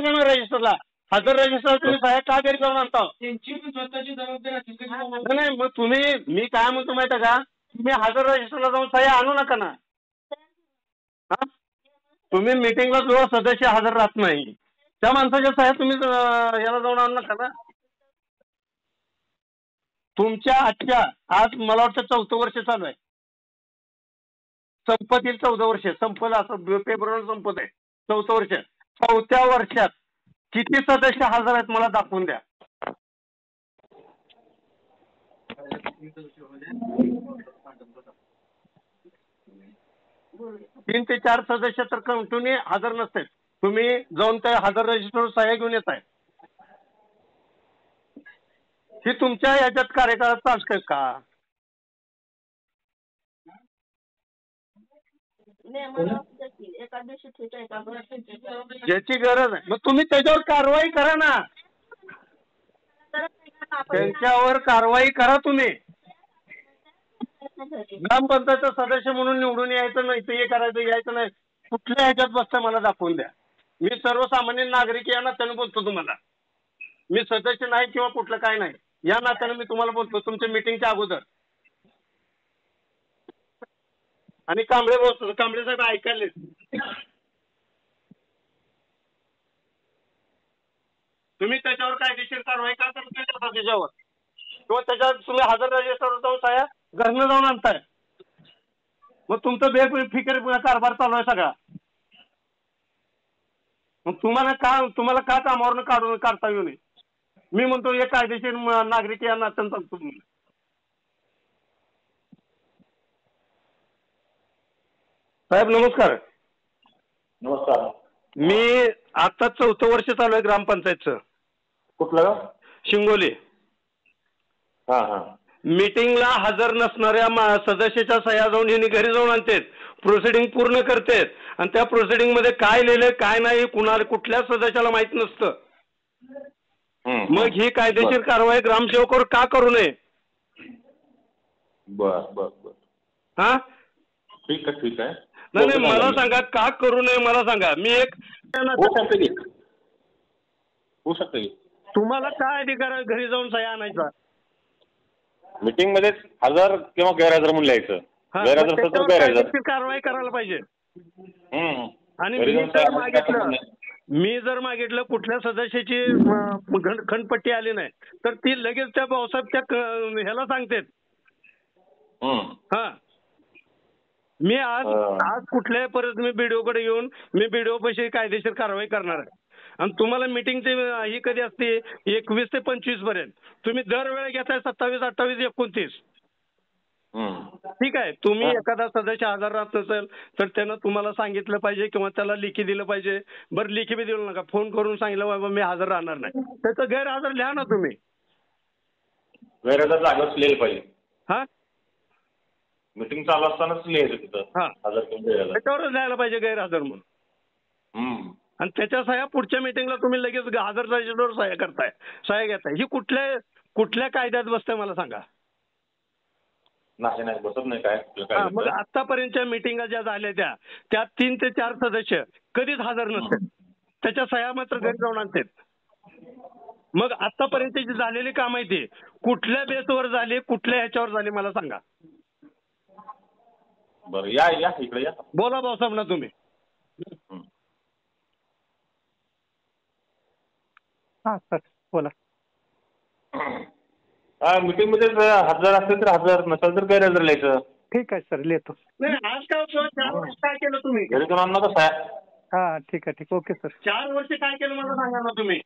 रजिस्टरला हजर रजिस्टर तुम्ही सह्या का घरी जाऊन आणता? त्यांची स्वतःची जबाबदारी. नाही मग तुम्ही मी काय म्हणतो माहिती का, तुम्ही हजर रजिस्टरला जाऊन सह्या आणू नका ना. तुम्ही मिटिंगला जो सदस्य हजर राहत नाही त्या माणसाच्या सह्या तुम्ही याला जाऊन आणू नका ना. तुमच्या आजच्या आज मला वाटतं 4थं वर्ष चालू आहे. संपत येईल 14 वर्ष संपलं असं फेब्रुवारी संपत आहे 4थं वर्ष. 4थ्या वर्षात किती सदस्य हजर आहेत मला दाखवून द्या. 3 ते 4 सदस्य तर कंटिन्यू हजर नसते. तुम्ही जाऊन त्या हजर रजिस्टरवर सह्या घेऊन येत आहे. ही तुमच्या याच्यात कार्यकाळात चालतंय का? ज्याची गरज आहे मग तुम्ही त्याच्यावर कारवाई करा ना. त्यांच्यावर कारवाई करा तुम्ही. ग्रामपंचायतचा सदस्य म्हणून निवडून यायचं नाही ते करायचं यायचं नाही. कुठल्या ह्याच्यात बसतं मला दाखवून द्या. मी सर्वसामान्य नागरिक या नात्याने बोलतो तुम्हाला. मी सदस्य नाही किंवा कुठलं काय नाही या नात्याने मी तुम्हाला बोलतो तुमच्या मीटिंगच्या अगोदर. आणि कांबळे बोलतो कांबळे साहेब ऐकायले तुम्ही त्याच्यावर कायदेशीर कारवाई का करत नाही त्याच्यावर किंवा त्याच्यावर तुम्ही हजर रजिस्टरवर जाऊन सह्या घरनं जाऊन आणताय. मग तुमचं बेफिकर कारभार चालू आहे सगळा. मग तुम्हाला का कामावरनं काढता येऊ नये. मी म्हणतो हे कायदेशीर नागरिक या नात्याने सांगतो तुम्ही. साहेब नमस्कार. नमस्कार. मी आता 4थं वर्ष चालू आहे ग्रामपंचायतचं. कुठलं? शिंगोली. हा हा. मीटिंगला हजर नसणाऱ्या सदस्याच्या सह्या जाऊन यांनी घरी जाऊन आणतात. प्रोसिडिंग पूर्ण करतात आणि त्या प्रोसिडिंग मध्ये काय लिहिलंय काय नाही कुणाला कुठल्या सदस्याला माहित नसतं. मग ही कायदेशीर कारवाई ग्रामसेवकावर का करू नये? बर बर बर. हा ठीक आहे ठीक आहे. नाही नाही मला सांगा का करू नये मला सांगा. मी एक होऊ शकते. तुम्हाला काय अधिकार आहे घरी जाऊन सह्या आणायचा? मीटिंग मध्ये हजर किंवा गैरहजर म्हणून लिहायचं. गैरहजर तर गैरहजर कारवाई करायला पाहिजे. आणि गैरहजर मी जर मागितलं कुठल्या सदस्याची खंडपट्टी आली नाही तर ती लगेच त्या भाऊसाहेब त्या ह्याला सांगतात. हा मी आज कुठल्याही परत मी बीडीओकडे येऊन मी बीडीओ पैसे कायदेशीर कारवाई करणार आहे. आणि तुम्हाला मीटिंगची ही कधी असते 21 ते 25 पर्यंत. तुम्ही दरवेळी घेताय 27, 28, 29. ठीक आहे. तुम्ही एखादा सदस्य हजर राहत नसेल तर त्यानं तुम्हाला सांगितलं पाहिजे किंवा त्याला लेखी दिलं पाहिजे. बरं लेखी बी दिलं नका फोन करून सांगितलं बाबा मी हजर राहणार नाही त्याचं गैरहजर लिहा ना तुम्ही. गैरहजर जागेवर लिहिलं पाहिजे. हा मीटिंग चालू असतानाच लिहायचं तिथं हजर किंवा गैरहजर. त्याच्यावरच लिहायला पाहिजे गैरहजर म्हणून. आणि त्याच्या सह्या पुढच्या मीटिंगला तुम्ही लगेच हजर रजिस्टरवर सह्या करताय सह्या घेताय. ही कुठल्या कायद्यात बसतंय मला सांगा. नाही बसत नाही काय. मग आतापर्यंतच्या मिटिंगा ज्या झाल्या त्यात 3 ते 4 सदस्य कधीच हजर नसतात. त्याच्या सह्या मात्र घरी जाऊन आणतात. मग आतापर्यंतची झालेली काम आहे ती कुठल्या बेसवर झाली कुठल्या ह्याच्यावर झाली मला सांगा. बरं या इकडे या. बोला भाऊसाहेब ना तुम्ही. हा सर बोला. मीटिंग मध्ये हजर असेल तर हजर नसेल तर गैरहजर लिहायचं. ठीक आहे सर लिहितो. नाही आज काय केलं तुम्ही? घरी जाऊन आणू नका. हा ठीक आहे ओके सर. 4 वर्ष काय केलं मला सांगा ना तुम्ही.